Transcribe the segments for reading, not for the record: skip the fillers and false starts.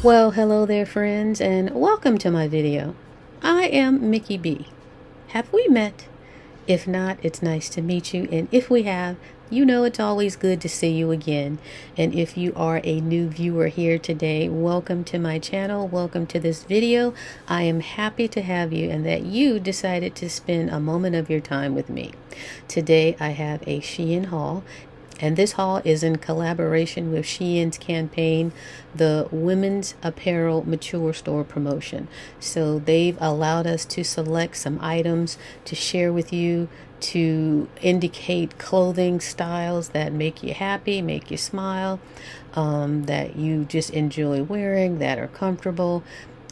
Well, hello there friends, and welcome to my video. I am Mickey B. Have we met? If not, it's nice to meet you, and if we have, you know it's always good to see you again. And if you are a new viewer here today, welcome to my channel, welcome to this video. I am happy to have you and that you decided to spend a moment of your time with me. Today I have a Shein haul. And this haul is in collaboration with Shein's campaign, the Women's Apparel Mature Store promotion. So they've allowed us to select some items to share with you, to indicate clothing styles that make you happy, make you smile, that you just enjoy wearing, that are comfortable.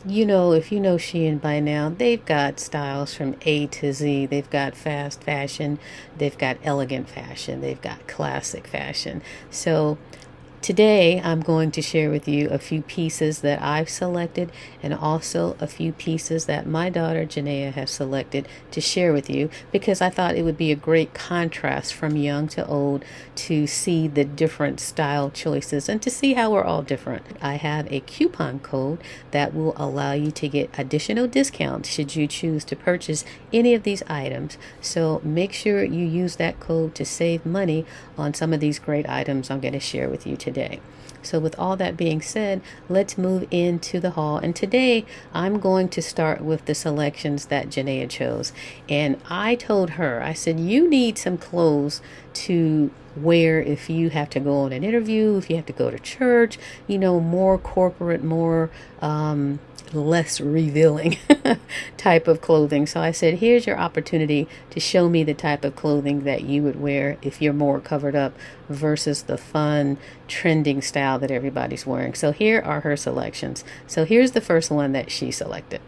You know, if you know Shein by now, they've got styles from A to Z. They've got fast fashion, they've got elegant fashion, they've got classic fashion. So today I'm going to share with you a few pieces that I've selected and also a few pieces that my daughter Janaea has selected to share with you, because I thought it would be a great contrast from young to old to see the different style choices and to see how we're all different. I have a coupon code that will allow you to get additional discounts should you choose to purchase any of these items. So make sure you use that code to save money on some of these great items I'm going to share with you today. So with all that being said, let's move into the haul. And today I'm going to start with the selections that Janaea chose. And I told her, I said, you need some clothes to wear if you have to go on an interview, if you have to go to church, you know, more corporate, more less revealing type of clothing. So I said, here's your opportunity to show me the type of clothing that you would wear if you're more covered up versus the fun trending style that everybody's wearing. So here are her selections. So here's the first one that she selected.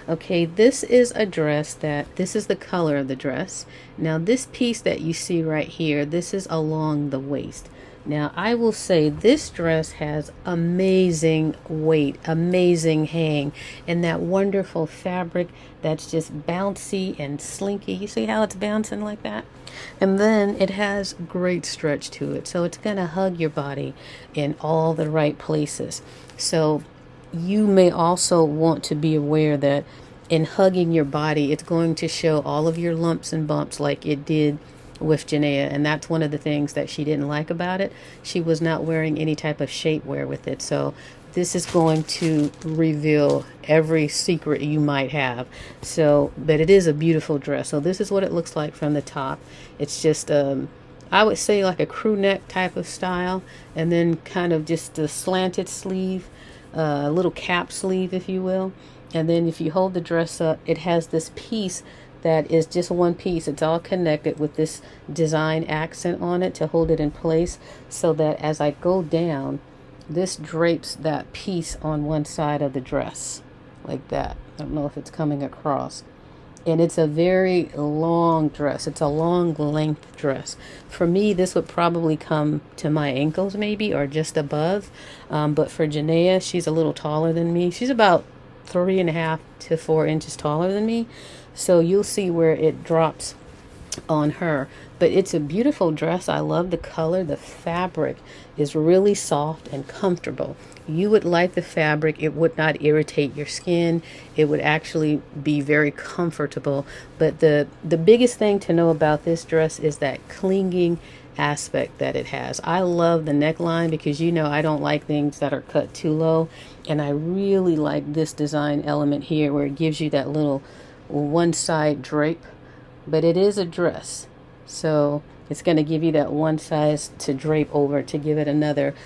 Okay, this is a dress this is the color of the dress. Now this piece that you see right here, this is along the waist. Now I will say this dress has amazing weight, amazing hang, and that wonderful fabric that's just bouncy and slinky. You see how it's bouncing like that? And then it has great stretch to it, so it's going to hug your body in all the right places. So you may also want to be aware that in hugging your body, it's going to show all of your lumps and bumps like it did with Janaea, and that's one of the things that she didn't like about it. She was not wearing any type of shapewear with it, so this is going to reveal every secret you might have. So, but it is a beautiful dress. So this is what it looks like from the top. It's just I would say like a crew neck type of style, and then kind of just a slanted sleeve, a little cap sleeve if you will. And then if you hold the dress up, it has this piece that is just one piece. It's all connected with this design accent on it to hold it in place, so that as I go down, this drapes that piece on one side of the dress like that. I don't know if it's coming across. And it's a very long dress. It's a long length dress. For me, this would probably come to my ankles maybe, or just above. But for Janaea, she's a little taller than me. She's about 3.5 to 4 inches taller than me. So you'll see where it drops on her. But it's a beautiful dress. I love the color. The fabric is really soft and comfortable. You would like the fabric. It would not irritate your skin. It would actually be very comfortable. But the biggest thing to know about this dress is that clinging aspect that it has. I love the neckline because, you know, I don't like things that are cut too low. And I really like this design element here where it gives you that little one side drape. But it is a dress, so it's going to give you that one size to drape over to give it another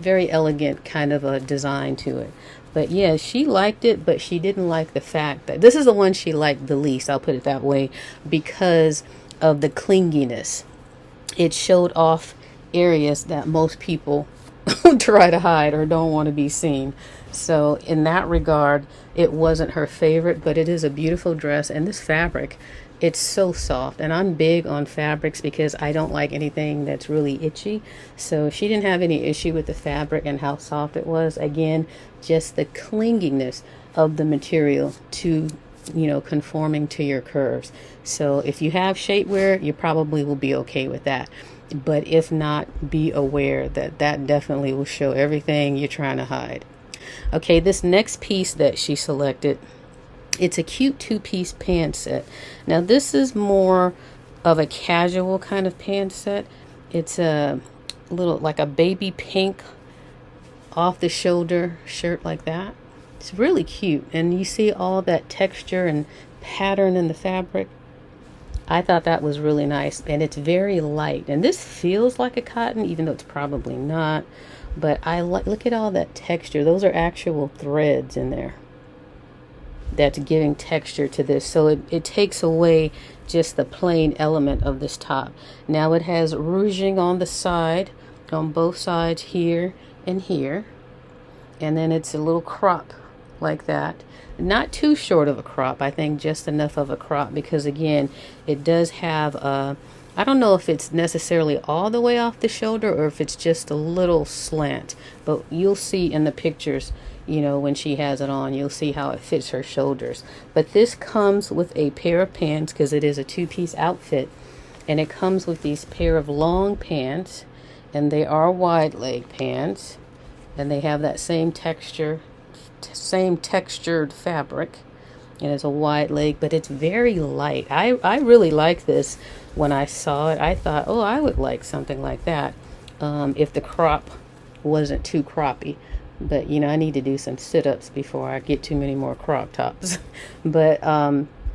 very elegant kind of a design to it. But yeah, she liked it, but she didn't like the fact that this is the one she liked the least, I'll put it that way, because of the clinginess. It showed off areas that most people try to hide or don't want to be seen. So in that regard, it wasn't her favorite, but it is a beautiful dress. And this fabric, it's so soft, and I'm big on fabrics because I don't like anything that's really itchy. So she didn't have any issue with the fabric and how soft it was. Again, just the clinginess of the material to, you know, conforming to your curves. So if you have shapewear, you probably will be okay with that. But if not, be aware that that definitely will show everything you're trying to hide. Okay, this next piece that she selected, it's a cute two-piece pant set. Now this is more of a casual kind of pant set. It's a little like a baby pink off the shoulder shirt like that. It's really cute, and you see all that texture and pattern in the fabric. I thought that was really nice, and it's very light, and this feels like a cotton even though it's probably not. But I look at all that texture. Those are actual threads in there that's giving texture to this, so it takes away just the plain element of this top. Now it has ruching on the side, on both sides, here and here, and then it's a little crop like that. Not too short of a crop, I think just enough of a crop, because again it does have a, I don't know if it's necessarily all the way off the shoulder or if it's just a little slant, but you'll see in the pictures, you know, when she has it on, you'll see how it fits her shoulders. But this comes with a pair of pants because it is a two-piece outfit, and it comes with these pair of long pants, and they are wide leg pants, and they have that same texture, same textured fabric, and it's a wide leg, but it's very light. I really like this. When I saw it, I thought, oh, I would like something like that if the crop wasn't too croppy. But you know, I need to do some sit-ups before I get too many more crop tops. But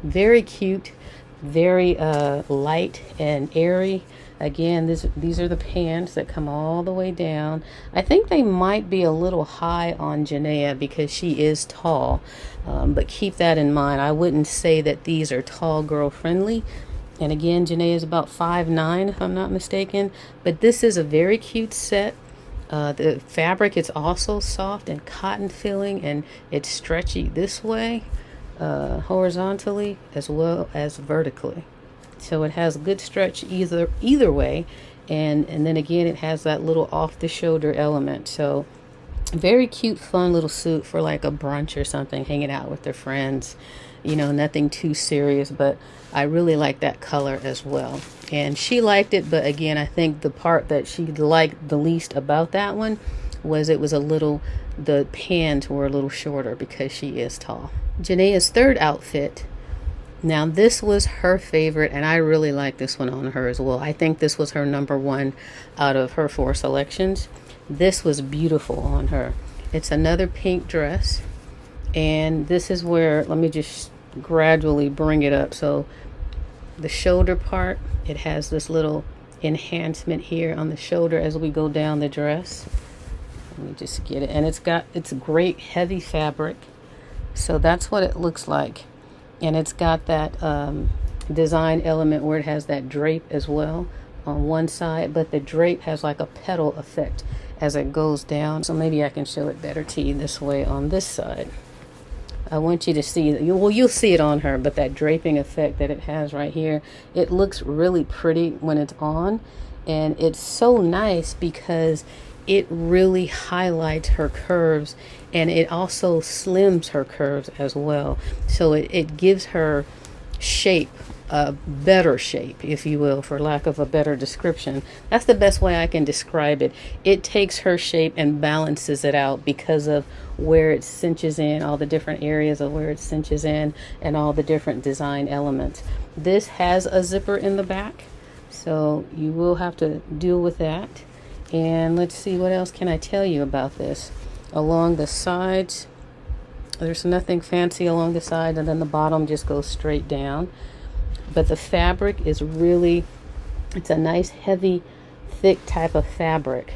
very cute, very light and airy. Again, these are the pants that come all the way down. I think they might be a little high on Janaea because she is tall, but keep that in mind. I wouldn't say that these are tall girl friendly. And again, Janaea is about 5'9" if I'm not mistaken. But this is a very cute set. The fabric is also soft and cotton feeling, and it's stretchy this way, horizontally as well as vertically. So it has good stretch either way, and then again it has that little off the shoulder element. So very cute, fun little suit for like a brunch or something, hanging out with their friends. You know, nothing too serious, but I really like that color as well. And she liked it, but again, I think the part that she liked the least about that one was it was a little, the pants were a little shorter because she is tall. Janaea's third outfit. Now this was her favorite, and I really like this one on her as well. I think this was her number one out of her 4 selections. This was beautiful on her. It's another pink dress, and this is where, let me just gradually bring it up. So the shoulder part, it has this little enhancement here on the shoulder as we go down the dress. Let me just get it, and it's great heavy fabric, so that's what it looks like. And it's got that design element where it has that drape as well on one side, but the drape has like a petal effect as it goes down. So maybe I can show it better to you this way on this side. I want you to see, well, you'll see it on her, but that draping effect that it has right here, it looks really pretty when it's on. And it's so nice because it really highlights her curves, and it also slims her curves as well. So it gives her shape, a better shape, if you will, for lack of a better description. That's the best way I can describe it. It takes her shape and balances it out because of where it cinches in, all the different areas of where it cinches in, and all the different design elements. This has a zipper in the back, so you will have to deal with that. And let's see, what else can I tell you about this? Along the sides, there's nothing fancy along the side, and then the bottom just goes straight down. But the fabric is really, it's a nice heavy thick type of fabric.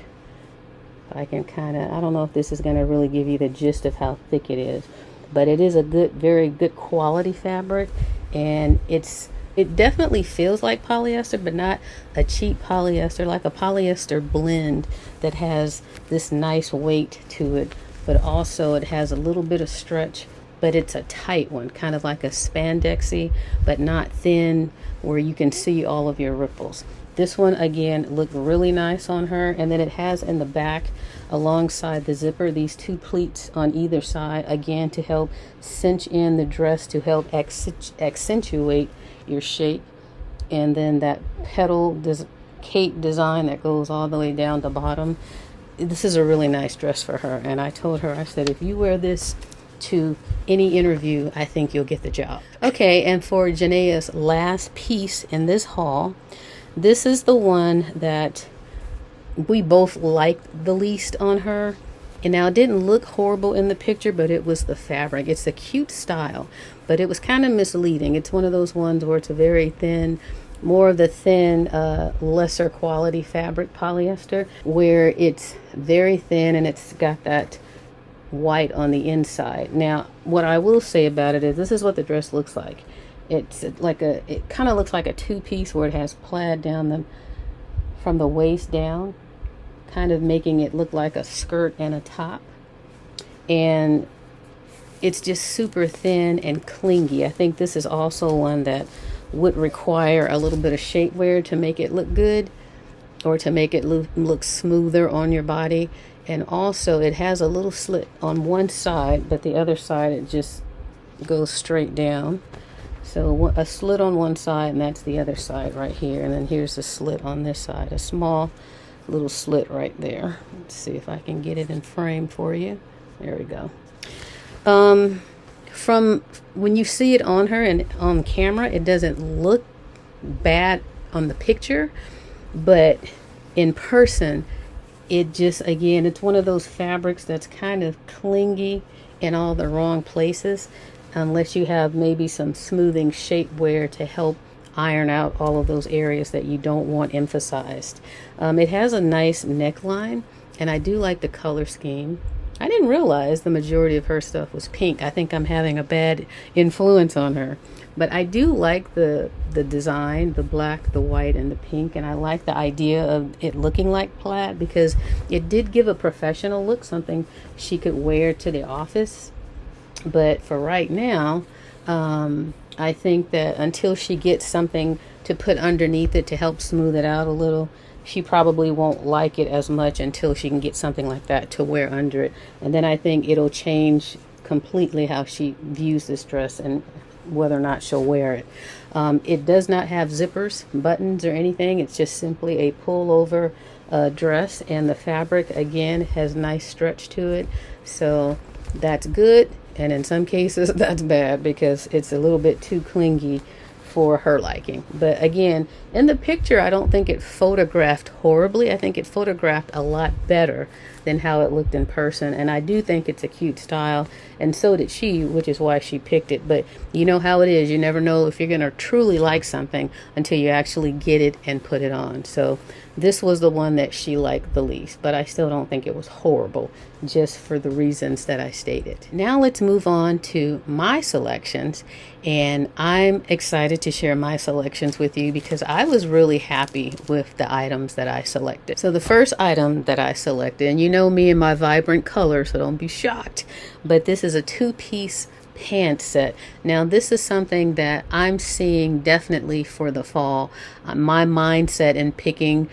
I can kind of, I don't know if this is going to really give you the gist of how thick it is, but it is a good, very good quality fabric, and it definitely feels like polyester, but not a cheap polyester, like a polyester blend that has this nice weight to it, but also it has a little bit of stretch, but it's a tight one, kind of like a spandexy, but not thin where you can see all of your ripples. This one, again, looked really nice on her. And then it has in the back, alongside the zipper, these 2 pleats on either side, again, to help cinch in the dress, to help accentuate your shape. And then that petal cape design that goes all the way down the bottom. this is a really nice dress for her. And I told her, I said, if you wear this to any interview, I think you'll get the job. Okay, and for Janaea's last piece in this haul, this is the one that we both liked the least on her. And now it didn't look horrible in the picture, but it was the fabric. It's a cute style, but it was kind of misleading. It's one of those ones where it's a very thin, more of the thin, lesser quality fabric polyester, where it's very thin and it's got that white on the inside. Now, what I will say about it is this is what the dress looks like. It's like it kind of looks like a two-piece where it has plaid down from the waist down, kind of making it look like a skirt and a top. And it's just super thin and clingy. I think this is also one that would require a little bit of shapewear to make it look good, or to make it look smoother on your body. And also it has a little slit on one side, but the other side it just goes straight down. So a slit on one side, and that's the other side right here. And then here's a slit on this side, a small little slit right there. Let's see if I can get it in frame for you. There we go. From when you see it on her and on camera, it doesn't look bad on the picture, but in person, it just, again, it's one of those fabrics that's kind of clingy in all the wrong places, unless you have maybe some smoothing shapewear to help iron out all of those areas that you don't want emphasized. It has a nice neckline, and I do like the color scheme. I didn't realize the majority of her stuff was pink. I think I'm having a bad influence on her. But I do like the design, the black, the white, and the pink. And I like the idea of it looking like plaid, because it did give a professional look, something she could wear to the office. But for right now, I think that until she gets something to put underneath it to help smooth it out a little, she probably won't like it as much until she can get something like that to wear under it. And then I think it'll change completely how she views this dress and whether or not she'll wear it. It does not have zippers, buttons, or anything. It's just simply a pullover dress, and the fabric, again, has nice stretch to it. So that's good. And in some cases, that's bad, because it's a little bit too clingy for her liking. But again, in the picture, I don't think it photographed horribly. I think it photographed a lot better than how it looked in person. And I do think it's a cute style, and so did she, which is why she picked it. But you know how it is. You never know if you're going to truly like something until you actually get it and put it on. So this was the one that she liked the least, but I still don't think it was horrible, just for the reasons that I stated. Now let's move on to my selections, and I'm excited to share my selections with you because I was really happy with the items that I selected. So the first item that I selected, and you know me and my vibrant colors, so don't be shocked, but this is a two-piece pant set. Now this is something that I'm seeing definitely for the fall. My mindset in picking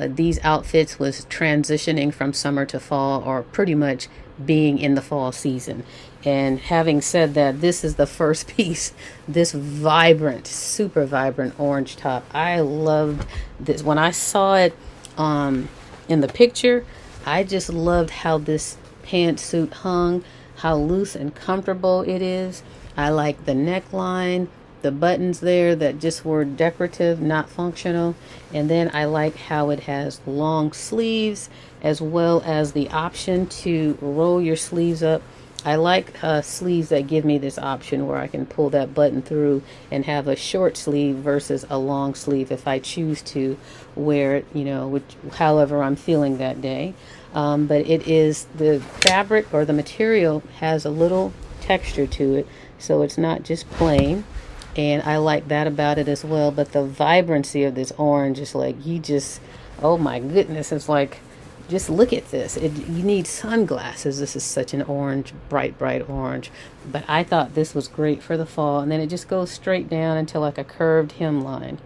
these outfits was transitioning from summer to fall, or pretty much being in the fall season. And having said that, this is the first piece, this vibrant, super vibrant orange top. I loved this. When I saw it in the picture, I just loved how this pantsuit hung, how loose and comfortable it is. I like the neckline, the buttons there that just were decorative, not functional. And then I like how it has long sleeves, as well as the option to roll your sleeves up. I like sleeves that give me this option where I can pull that button through and have a short sleeve versus a long sleeve if I choose to wear it, you know, however I'm feeling that day. But it is, the fabric or the material has a little texture to it, so it's not just plain, and I like that about it as well. But the vibrancy of this orange is like, you just, oh my goodness, it's like, just look at this. You need sunglasses. This is such an orange, bright orange. But I thought this was great for the fall, and then it just goes straight down into like a curved hemline,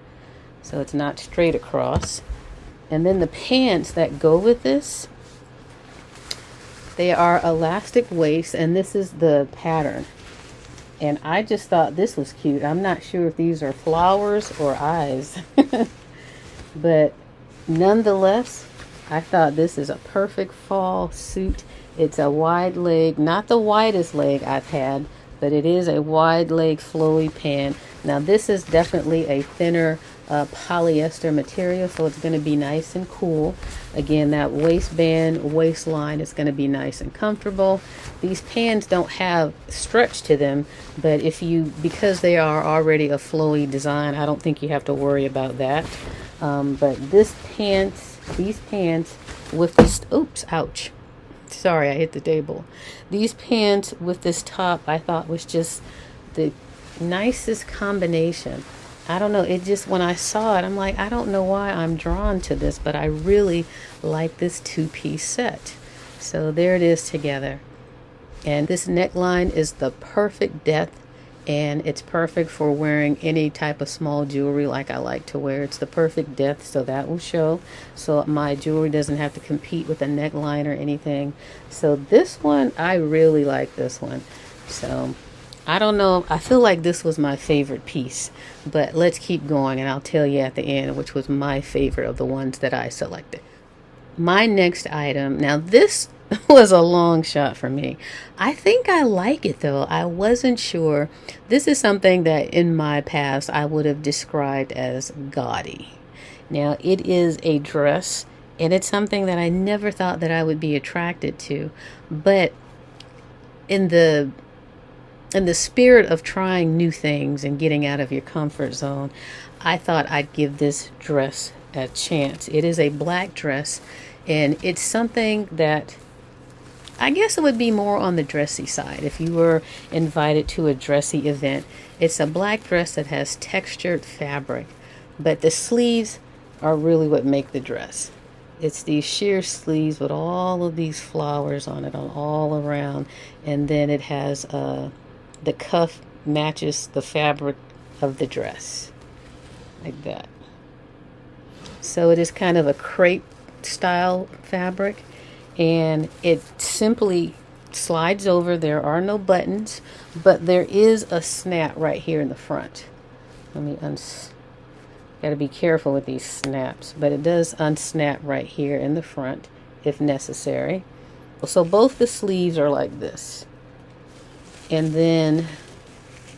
so it's not straight across. And then the pants that go with this, they are elastic waist, and this is the pattern. And I just thought this was cute. I'm not sure if these are flowers or eyes. But nonetheless, I thought this is a perfect fall suit. It's a wide leg, not the widest leg I've had, but it is a wide leg flowy pant. Now this is definitely a thinner polyester material, so it's going to be nice and cool. Again, that waistband, waistline is going to be nice and comfortable. These pants don't have stretch to them, but because they are already a flowy design, I don't think you have to worry about that. But these pants with this, oops, ouch. Sorry, I hit the table. These pants with this top, I thought was just the nicest combination. I don't know, it just, when I saw it, I'm like, I don't know why I'm drawn to this, but I really like this two-piece set. So there it is together. And this neckline is the perfect depth, and it's perfect for wearing any type of small jewelry like I like to wear. It's the perfect depth, so that will show. So my jewelry doesn't have to compete with a neckline or anything. So this one, I really like this one. So I don't know, I feel like this was my favorite piece, but let's keep going and I'll tell you at the end which was my favorite of the ones that I selected. My next item, now this was a long shot for me. I think I like it though. I wasn't sure. This is something that in my past I would have described as gaudy. Now it is a dress, and it's something that I never thought that I would be attracted to, but in the spirit of trying new things and getting out of your comfort zone, I thought I'd give this dress a chance. It is a black dress, and it's something that I guess it would be more on the dressy side if you were invited to a dressy event. It's a black dress that has textured fabric, but the sleeves are really what make the dress. It's these sheer sleeves with all of these flowers on it all around, and then it has the cuff matches the fabric of the dress like that. So it is kind of a crepe style fabric, and it simply slides over. There are no buttons, but there is a snap right here in the front. Let me gotta be careful with these snaps, but it does unsnap right here in the front if necessary. So both the sleeves are like this. And then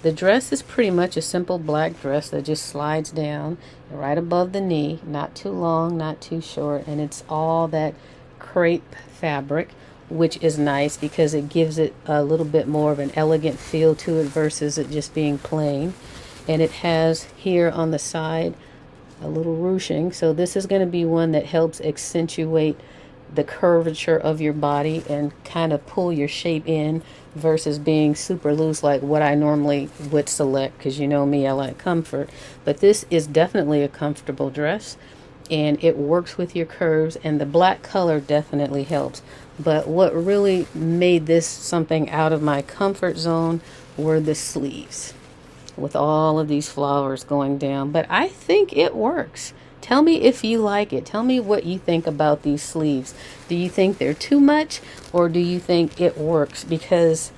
the dress is pretty much a simple black dress that just slides down right above the knee, not too long, not too short, and it's all that crepe fabric, which is nice because it gives it a little bit more of an elegant feel to it versus it just being plain. And it has here on the side a little ruching, so this is going to be one that helps accentuate the curvature of your body and kind of pull your shape in versus being super loose like what I normally would select, because you know me, I like comfort. But this is definitely a comfortable dress, and it works with your curves, and the black color definitely helps. But what really made this something out of my comfort zone were the sleeves with all of these flowers going down. But I think it works. Tell me if you like it. Tell me what you think about these sleeves. Do you think they're too much, or do you think it works? Because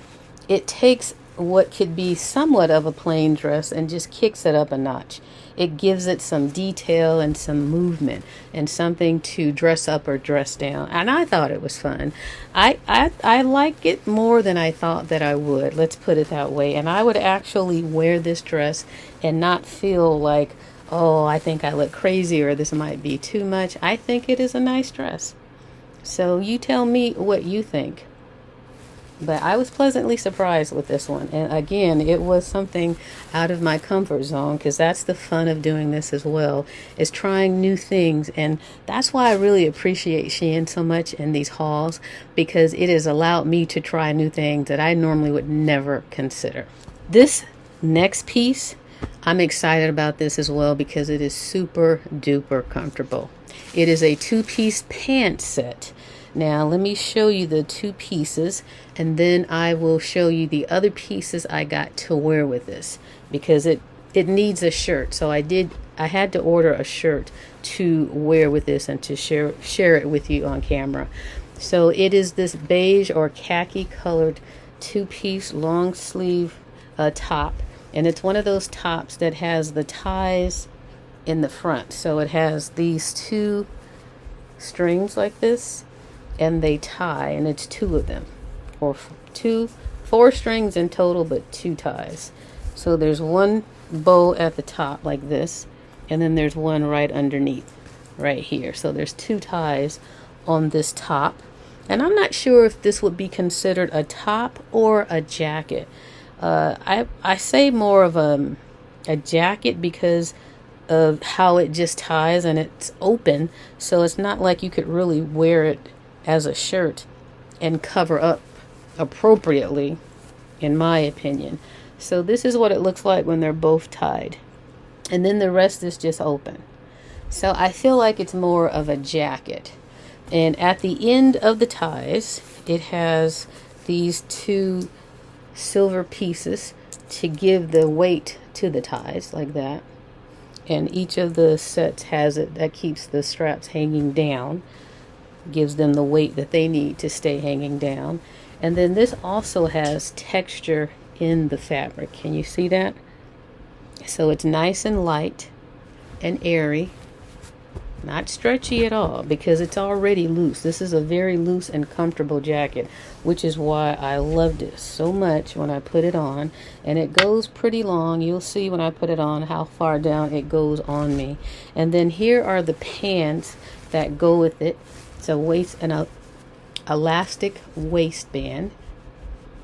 it takes what could be somewhat of a plain dress and just kicks it up a notch. It gives it some detail and some movement and something to dress up or dress down. And I thought it was fun. I like it more than I thought that I would. Let's put it that way. And I would actually wear this dress and not feel like, oh, I think I look crazy or this might be too much. I think it is a nice dress. So you tell me what you think. But I was pleasantly surprised with this one. And again, it was something out of my comfort zone, because that's the fun of doing this as well, is trying new things. And that's why I really appreciate Shein so much in these hauls, because it has allowed me to try new things that I normally would never consider. This next piece, I'm excited about this as well because it is super duper comfortable. It is a two-piece pant set. Now let me show you the two pieces, and then I will show you the other pieces I got to wear with this, because it needs a shirt. So I had to order a shirt to wear with this and to share it with you on camera. So it is this beige or khaki colored two-piece long sleeve top, and it's one of those tops that has the ties in the front. So it has these two strings like this, and they tie, and it's two of them, or four strings in total, but two ties. So there's one bow at the top like this, and then there's one right underneath right here. So there's two ties on this top, and I'm not sure if this would be considered a top or a jacket. I say more of a jacket because of how it just ties and it's open, so it's not like you could really wear it as a shirt and cover up appropriately, in my opinion. So this is what it looks like when they're both tied, and then the rest is just open. So I feel like it's more of a jacket. And at the end of the ties, it has these two silver pieces to give the weight to the ties, like that. And each of the sets has it that keeps the straps hanging down, gives them the weight that they need to stay hanging down. And then this also has texture in the fabric. Can you see that? So it's nice and light and airy, not stretchy at all, because it's already loose. This is a very loose and comfortable jacket, which is why I loved it so much when I put it on. And it goes pretty long. You'll see when I put it on how far down it goes on me. And then here are the pants that go with it. It's a waist and a elastic waistband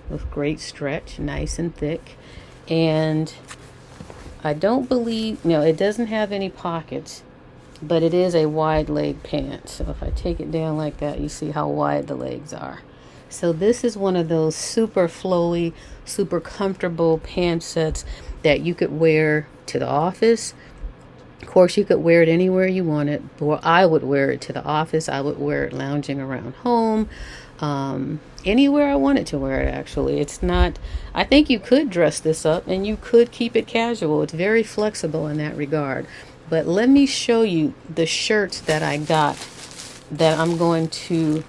with great stretch, nice and thick. And I don't believe, no, it doesn't have any pockets, but it is a wide leg pant. So if I take it down like that, you see how wide the legs are. So this is one of those super flowy, super comfortable pant sets that you could wear to the office. Of course, you could wear it anywhere you want it. Or I would wear it to the office. I would wear it lounging around home. Anywhere I wanted to wear it, actually. It's not, I think you could dress this up and you could keep it casual. It's very flexible in that regard. But let me show you the shirts that I got that I'm going to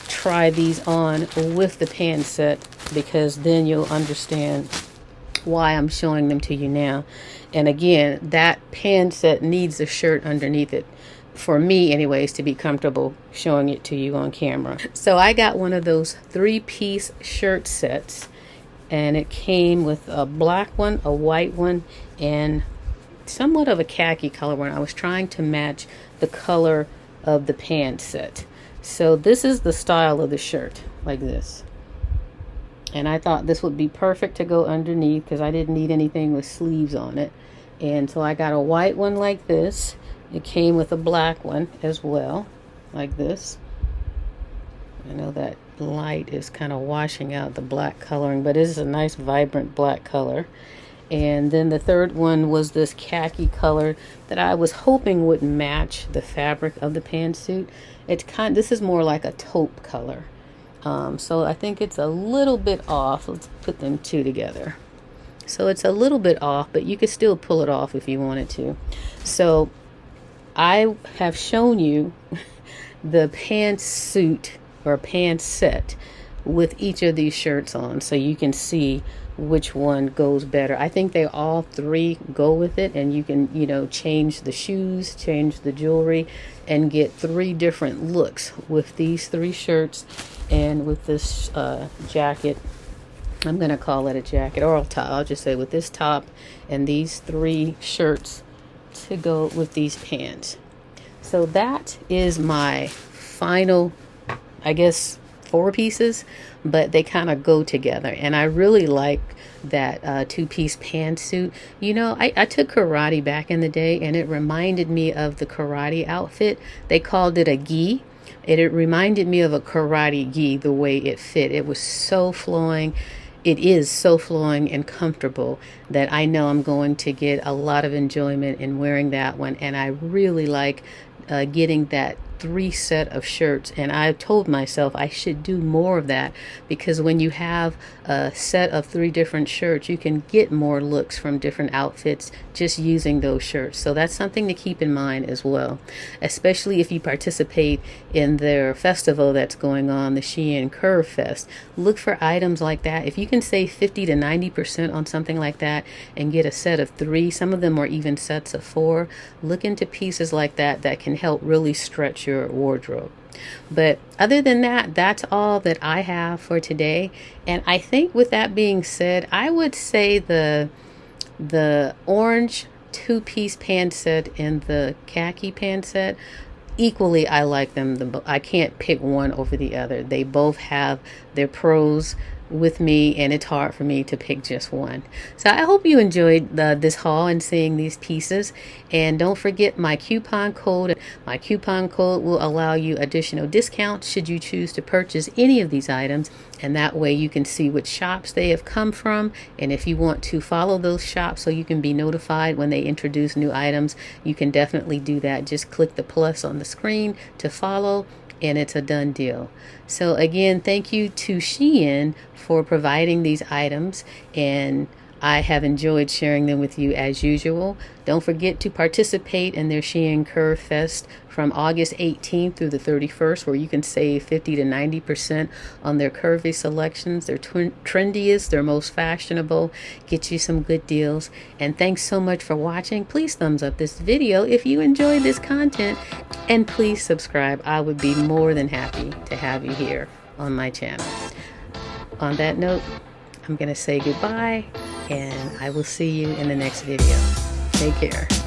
try these on with the pant set, because then you'll understand why I'm showing them to you now. And again, that pant set needs a shirt underneath it, for me anyways, to be comfortable showing it to you on camera. So I got one of those 3-piece shirt sets, and it came with a black one, a white one, and somewhat of a khaki color one. I was trying to match the color of the pant set. So this is the style of the shirt, like this. And I thought this would be perfect to go underneath because I didn't need anything with sleeves on it. And so I got a white one like this. It came with a black one as well, like this. I know that light is kind of washing out the black coloring, but it is a nice vibrant black color. And then the third one was this khaki color that I was hoping would match the fabric of the pantsuit. This is more like a taupe color. So I think it's a little bit off. Let's put them two together. So it's a little bit off, but you could still pull it off if you wanted to. So I have shown you the pantsuit or pant set with each of these shirts on, so you can see which one goes better. I think they all three go with it, and you can, change the shoes, change the jewelry, and get 3 different looks with these 3 shirts and with this jacket. I'm going to call it a jacket, or I'll just say with this top and these 3 shirts to go with these pants. So that is my final, I guess, 4 pieces, but they kind of go together, and I really like that 2-piece pantsuit. I took karate back in the day, and it reminded me of the karate outfit. They called it a gi. It reminded me of a karate gi, the way it fit. It was so flowing. It is so flowing and comfortable that I know I'm going to get a lot of enjoyment in wearing that one. And I really like getting that 3 set of shirts, and I told myself I should do more of that, because when you have a set of 3 different shirts, you can get more looks from different outfits just using those shirts. So that's something to keep in mind as well, especially if you participate in their festival that's going on, the Shein Curve Fest. Look for items like that. If you can save 50 to 90% on something like that and get a set of 3, some of them are even sets of 4, look into pieces like that that can help really stretch complete your wardrobe. But other than that, that's all that I have for today. And I think with that being said, I would say the orange two-piece pant set and the khaki pant set, equally I like them. I can't pick one over the other. They both have their pros with me, and it's hard for me to pick just one. So I hope you enjoyed this haul and seeing these pieces. And don't forget my coupon code. My coupon code will allow you additional discounts should you choose to purchase any of these items, and that way you can see which shops they have come from. And if you want to follow those shops so you can be notified when they introduce new items, you can definitely do that. Just click the plus on the screen to follow, and it's a done deal. So again, thank you to Shein for providing these items, and I have enjoyed sharing them with you as usual. Don't forget to participate in their Shein Curve Fest from August 18th through the 31st, where you can save 50 to 90% on their curvy selections. They're trendiest, they're most fashionable, get you some good deals. And thanks so much for watching. Please thumbs up this video if you enjoyed this content, and please subscribe. I would be more than happy to have you here on my channel. On that note, I'm going to say goodbye, and I will see you in the next video. Take care.